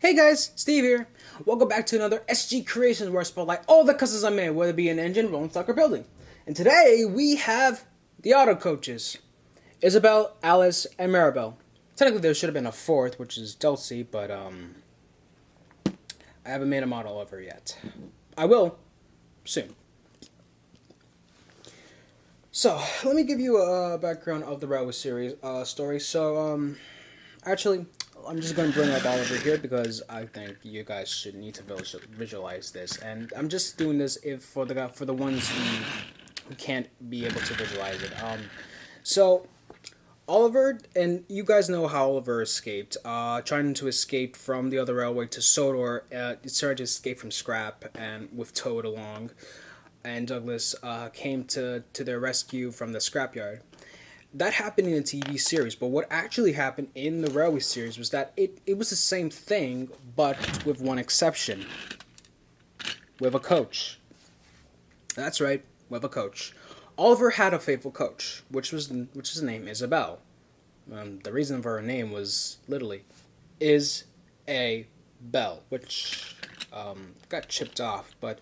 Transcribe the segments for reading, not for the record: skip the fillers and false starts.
Hey guys, Steve here. Welcome back to another SG Creations where I spotlight all the customers I made, whether it be an engine, rolling stock, or building. And today we have the auto coaches, Isabel, Alice, and Mirabel. Technically there should have been a fourth, which is Dulcie, but I haven't made a model of her yet. I will soon. So let me give you a background of the Railway series story. So actually, I'm just going to bring up Oliver here because I think you guys should need to visualize this, and I'm just doing this for the ones who can't be able to visualize it. So Oliver, and you guys know how Oliver escaped, trying to escape from the other railway to Sodor. He started to escape from scrap and with Toad along, and Douglas came to their rescue from the scrapyard. That happened in the TV series, but what actually happened in the Railway series was that it was the same thing, but with one exception. With a coach. That's right, with a coach. Oliver had a faithful coach, which was his name, Isabel. The reason for her name was literally Is-A-Bell, which got chipped off, but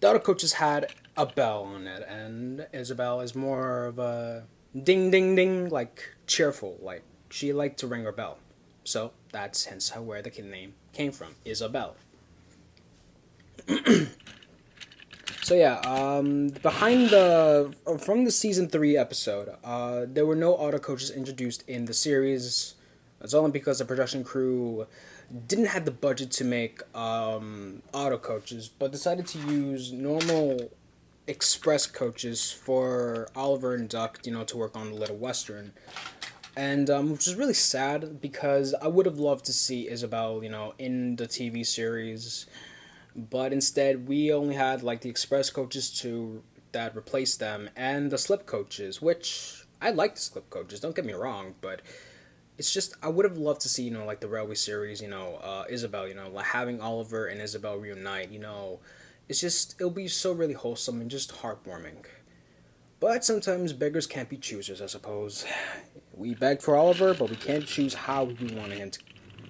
the other coaches had a bell on it, and Isabel is more of a ding ding ding, like cheerful, like she liked to ring her bell. So that's hence where the kid name came from, Isabel. So yeah, from the season 3 episode, there were no auto coaches introduced in the series. It's only because the production crew didn't have the budget to make auto coaches, but decided to use normal express coaches for Oliver and Duck, to work on the Little Western. And which is really sad because I would have loved to see Isabel, in the TV series. But instead, we only had like the express coaches that replaced them, and the slip coaches, which I like the slip coaches, don't get me wrong, but it's just I would have loved to see, like the Railway series, Isabel, like having Oliver and Isabel reunite, it'll be so really wholesome and just heartwarming. But sometimes beggars can't be choosers, I suppose. We beg for Oliver, but we can't choose how we want him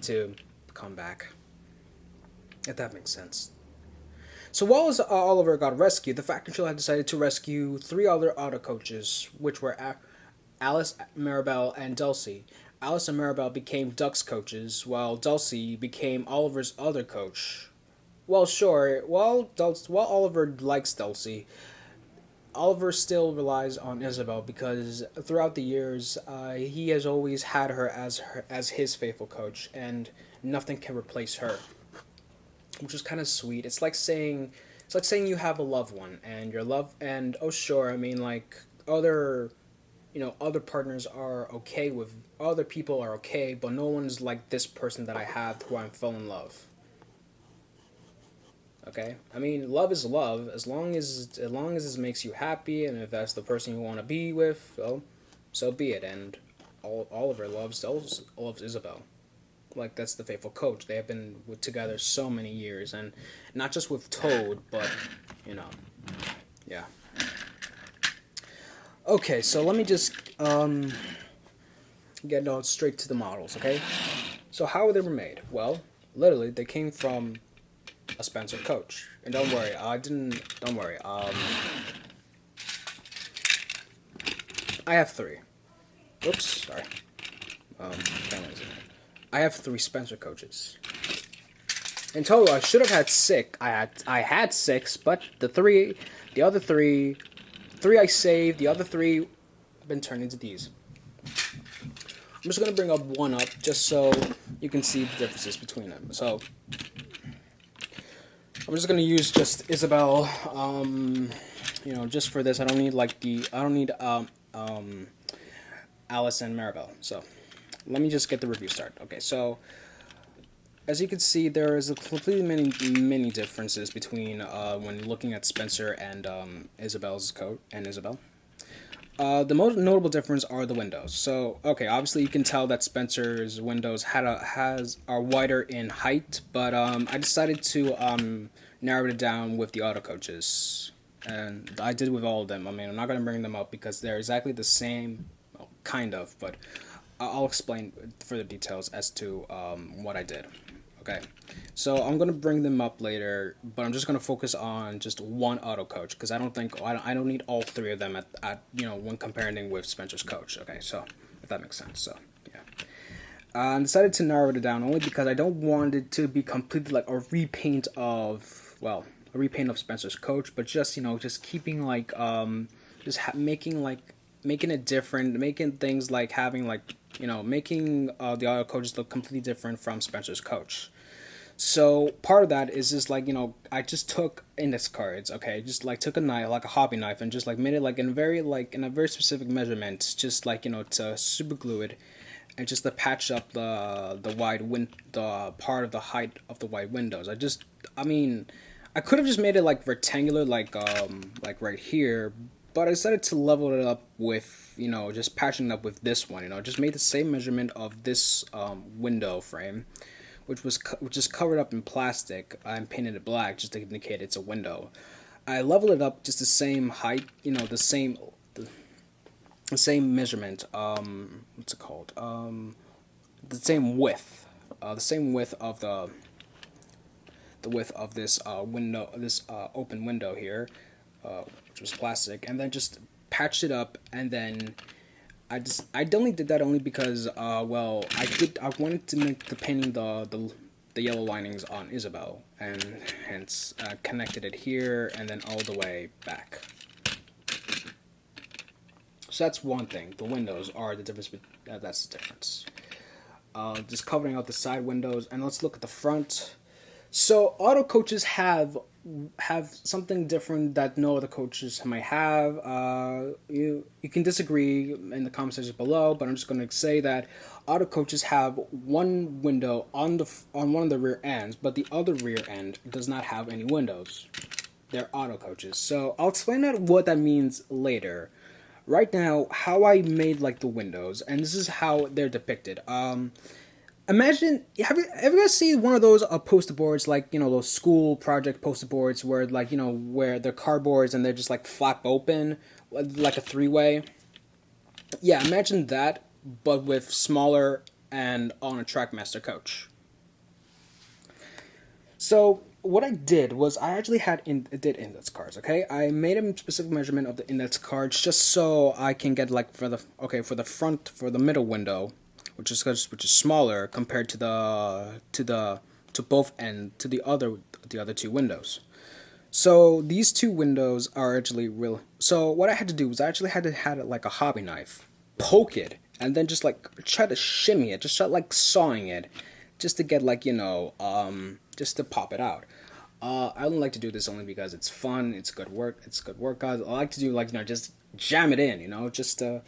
to come back. If that makes sense. So while Oliver got rescued, the Fat Control had decided to rescue 3 other auto coaches, which were Alice, Mirabel, and Dulcie. Alice and Mirabel became Duck's coaches, while Dulcie became Oliver's other coach. Well, sure. While Oliver likes Dulcie, Oliver still relies on Isabel because throughout the years, he has always had her as his faithful coach, and nothing can replace her, which is kind of sweet. It's like saying you have a loved one, and other partners are okay with, other people are okay, but no one's like this person that I have who I fell in love. Okay, I mean, love is love. As long as this makes you happy, and if that's the person you want to be with, well, so be it. And Oliver loves Isabel. Like, that's the faithful coach. They have been together so many years, and not just with Toad, but yeah. Okay, so let me just get on straight to the models. Okay, so how they were made? Well, literally, they came from a Spencer coach. And don't worry, I have 3. Oops, sorry. I have 3 Spencer coaches. In total, I should have had 6. I had 6, but the other three I saved. The other 3 have been turned into these. I'm just gonna bring one up just so you can see the differences between them. So I'm just gonna use just Isabel, just for this. I don't need Alice and Mirabel. So let me just get the review started. Okay, so as you can see, there is a completely many differences between when looking at Spencer and Isabel's coat and Isabel. The most notable difference are the windows. So, okay, obviously you can tell that Spencer's windows are wider in height, but I decided to narrow it down with the auto coaches, and I did with all of them. I mean, I'm not going to bring them up because they're exactly the same, well, kind of, but I'll explain further details as to what I did. Okay, so I'm gonna bring them up later, but I'm just gonna focus on just one auto coach because I don't need all three of them at when comparing with Spencer's coach. Okay, so if that makes sense. So yeah, I decided to narrow it down only because I don't want it to be completely like a repaint of Spencer's coach, but just just keeping like making it different, making things like having like making the auto coaches look completely different from Spencer's coach. So part of that is just like I just took index cards, okay, just like took a knife, like a hobby knife, and just like made it like in a very specific measurement, just like to super glue it, and just to patch up the part of the height of the wide windows. I could have just made it like rectangular, like right here, but I decided to level it up with just patching it up with this one. Just made the same measurement of this window frame, which is covered up in plastic and painted it black just to indicate it's a window. I leveled it up just the same height, the same measurement. What's it called? The same width. The width of this window, this open window here, which was plastic, and then just patched it up, and then I only did that only because I wanted to make the painting the yellow linings on Isabel, and hence connected it here and then all the way back. So that's one thing. The windows are the difference. That's the difference. Just covering out the side windows, and let's look at the front. So auto coaches have something different that no other coaches might have. You can disagree in the comment section below, but I'm just going to say that auto coaches have one window on one of the rear ends, but the other rear end does not have any windows. They're auto coaches. So I'll explain what that means later. Right now, how I made like the windows, and this is how they're depicted. Imagine, have you guys seen one of those poster boards, like those school project poster boards where where they're cardboards and they're just like flap open like a three-way? Yeah, imagine that, but with smaller and on a Trackmaster coach. So what I did was I actually did index cards. Okay, I made a specific measurement of the index cards just so I can get like for the middle window, which is smaller compared to the other two windows. So these two windows are actually real. So what I had to do was I actually had it like a hobby knife, poke it, and then just like try to shimmy it, just try like sawing it, just to get like just to pop it out. I don't like to do this only because it's fun, it's good workout. I like to do like just jam it in, just to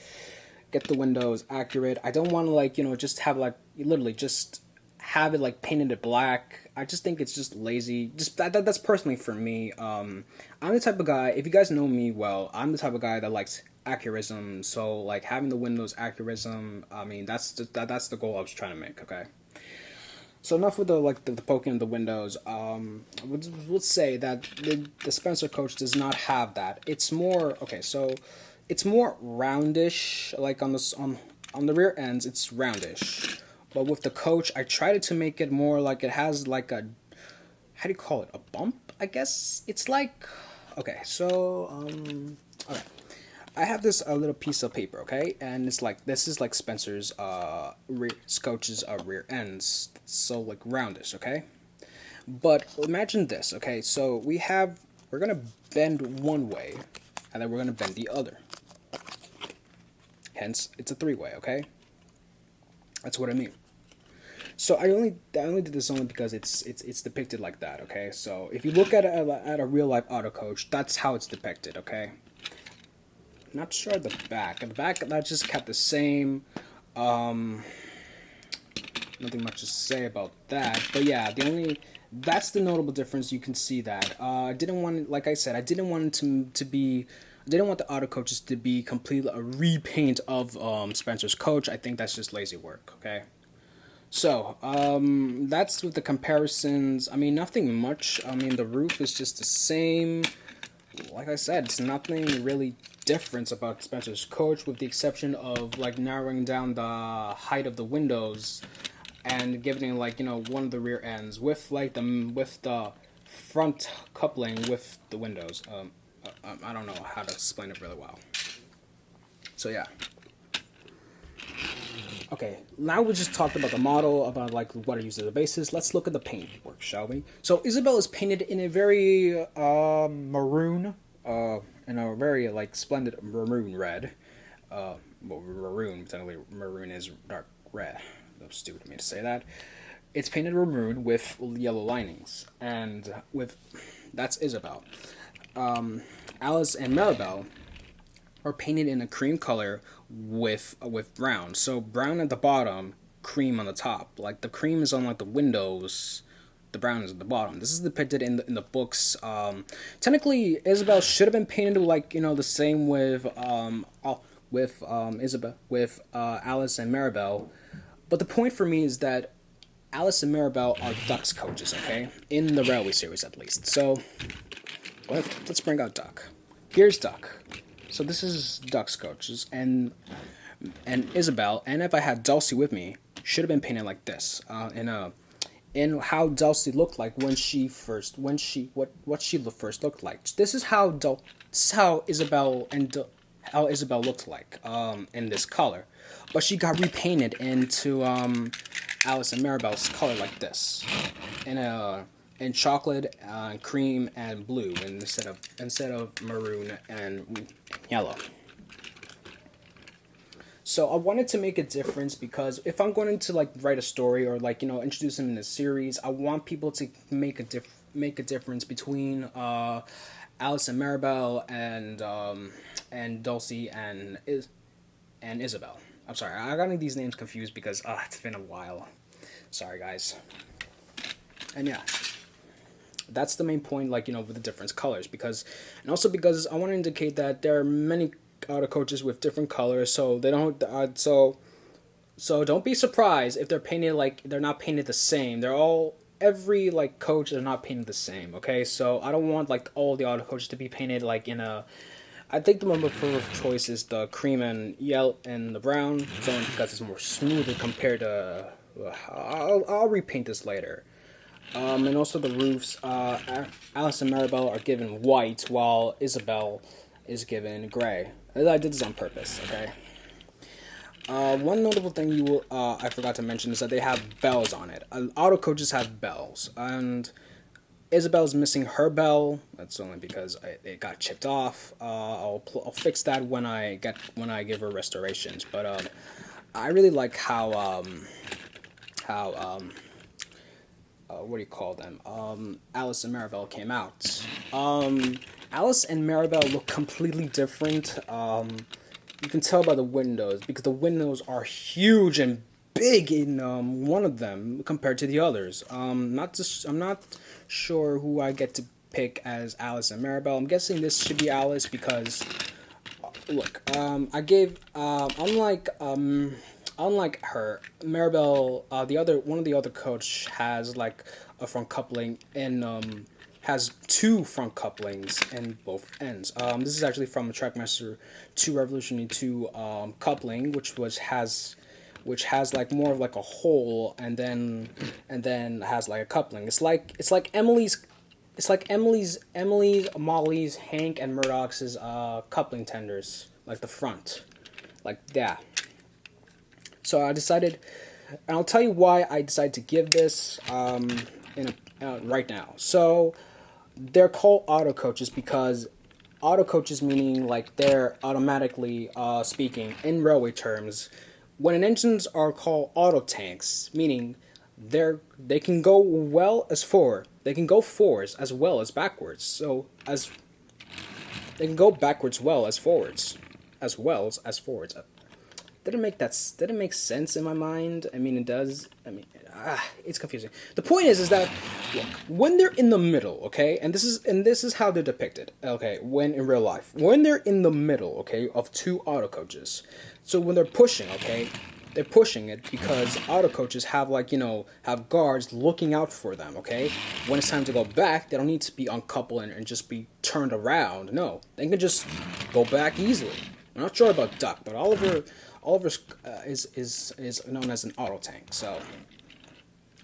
get the windows accurate. I don't want to just have like literally just have it like painted it black. I just think it's just lazy. Just that's personally for me. I'm the type of guy, if you guys know me well, I'm the type of guy that likes accurism. So like having the windows accurism, that's the goal I was trying to make. Okay. So enough with the poking of the windows. Let's say that the Spencer coach does not have that. It's more so it's more roundish. Like on the rear ends, it's roundish. But with the coach, I tried to make it more like it has like a, how do you call it? A bump, I guess. It's like, okay, so okay. I have this little piece of paper, okay, and it's like this is like Spencer's coach's rear ends, so like roundish, okay. But imagine this, okay. So we're gonna bend one way, and then we're gonna bend the other. Hence, it's a three-way, okay. That's what I mean. So I only did this only because it's depicted like that, okay. So if you look at a real life auto coach, that's how it's depicted, okay. Not sure the back. The back that just kept the same. Nothing much to say about that. But yeah, that's the notable difference. You can see that. I didn't want, like I said, I didn't want it to be. I didn't want the auto coaches to be completely a repaint of Spencer's coach. I think that's just lazy work. Okay. So that's with the comparisons. Nothing much. The roof is just the same. Like I said, it's nothing really different about Spencer's coach, with the exception of like narrowing down the height of the windows. and giving like, you know, one of the rear ends with like the front coupling with the windows. I don't know how to explain it really well. So yeah. Okay, now we just talked about the model, about like what I use as a basis. Let's look at the paint work, shall we? So Isabel is painted in a very maroon, in a very like splendid maroon red. Well, maroon, technically maroon is dark red. That was stupid of me to say that. It's painted maroon with yellow linings, and that's Isabel. Alice and Mirabel are painted in a cream color with brown. So brown at the bottom, cream on the top. Like the cream is on like the windows, the brown is at the bottom. This is depicted in the books. Technically, Isabel should have been painted like, you know, the same with Alice and Mirabel. But the point for me is that Alice and Mirabel are Duck's coaches, okay? In the Railway series, at least. So, let's bring out Duck. Here's Duck. So this is Duck's coaches, and Isabel, and if I had Dulcie with me, should have been painted like this. In how Dulcie looked like what she first looked like. This is how Isabel looked like in this color, but she got repainted into Alice and Mirabel's color like this, in chocolate, cream, and blue instead of maroon and yellow. So I wanted to make a difference because if I'm going to like write a story or like, you know, introduce them in a series, I want people to make a difference between Alice and Mirabel and Dulcie and Isabel. I'm sorry, I got these names confused because it's been a while. Sorry, guys. And yeah, that's the main point, like, you know, with the different colors, because I want to indicate that there are many auto coaches with different colors, so they don't so don't be surprised if they're painted like they're not painted the same. Every like coach is not painted the same, okay? So I don't want like all the auto coaches to be painted like in a. I think the number of choice is the cream and yellow and the brown, because it's more smoother compared to. I'll repaint this later. And also the roofs. Alice and Mirabel are given white, while Isabel is given gray. I did this on purpose, okay? One notable thing I forgot to mention is that they have bells on it. Auto coaches have bells, and Isabel's missing her bell. That's only because it got chipped off. I'll fix that when I give her restorations. But I really like how what do you call them? Alice and Mirabel came out. Alice and Mirabel look completely different. You can tell by the windows, because the windows are huge and big in one of them compared to the others. I'm not sure who I get to pick as Alice and Mirabel. I'm guessing this should be Alice because look, I gave unlike her, Mirabel, one of the other coach has like a front coupling and has two front couplings in both ends. This is actually from a Trackmaster 2 Revolution 2 coupling, which has like more of like a hole and then has like a coupling. It's like Emily's, Molly's, Hank, and Murdoch's coupling tenders, like the front, like that. So I decided, and I'll tell you why I decided to give this right now. So they're called auto coaches because auto coaches meaning like they're automatically speaking in railway terms. When engines are called auto tanks, meaning they can go well as forward. They can go forwards as well as backwards. So they can go backwards well as forwards, as well as forwards. Didn't make sense in my mind? I mean, it does. I mean, it's confusing. The point is that look, when they're in the middle, okay, and this is how they're depicted, okay, when in real life, when they're in the middle, okay, of two auto coaches. So when they're pushing, okay, they're pushing it because auto coaches have have guards looking out for them, okay. When it's time to go back, they don't need to be uncoupled and just be turned around. No, they can just go back easily. I'm not sure about Duck, but Oliver is known as an auto tank. So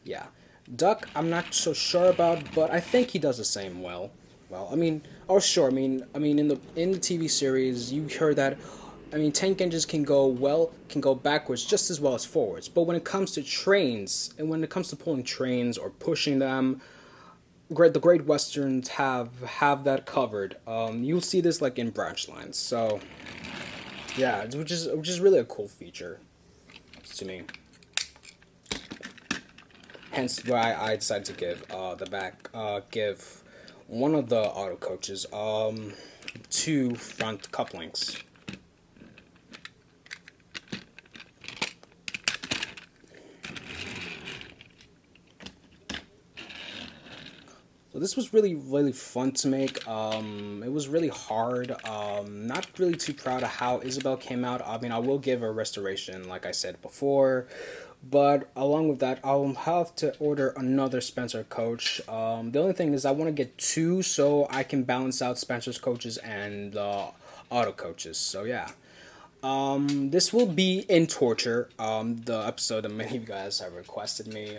Yeah. Duck, I'm not so sure about, but I think he does the same well. Well, I mean, oh sure, in the TV series, you heard that. I mean, tank engines can go backwards just as well as forwards. But when it comes to trains, and when it comes to pulling trains or pushing them, the Great Westerns have that covered. You'll see this like in branch lines. So yeah, which is really a cool feature to me. Hence why I decided to give one of the auto coaches two front couplings. So this was really fun to make. It was really hard. Not really too proud of how Isabel came out. I mean, I will give her restoration, like I said before. But along with that, I'll have to order another Spencer coach. The only thing is I want to get two so I can balance out Spencer's coaches and auto coaches. So yeah. This will be in torture. The episode that many of you guys have requested me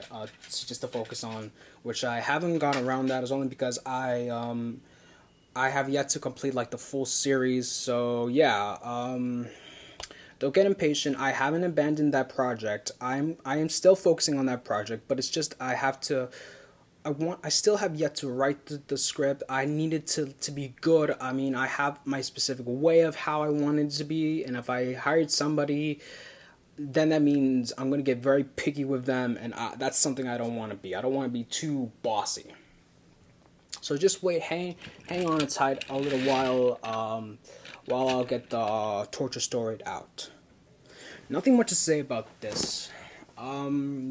just to focus on, which I haven't gotten around that, is only because I have yet to complete like the full series. So yeah. Don't get impatient. I haven't abandoned that project. I am still focusing on that project, but it's just I still have yet to write the script. I need it to be good. I mean, I have my specific way of how I want it to be, and if I hired somebody, then that means I'm going to get very picky with them, and that's something I don't want to be. I don't want to be too bossy. So just wait, hang on tight a little while I'll get the torture story out. Nothing much to say about this.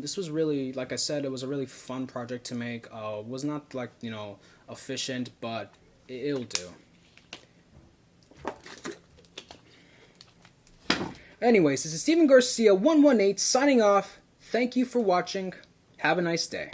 This was really, like I said, it was a really fun project to make. Was not like, efficient, but it'll do. Anyways, this is Steven Garcia 118 signing off. Thank you for watching. Have a nice day.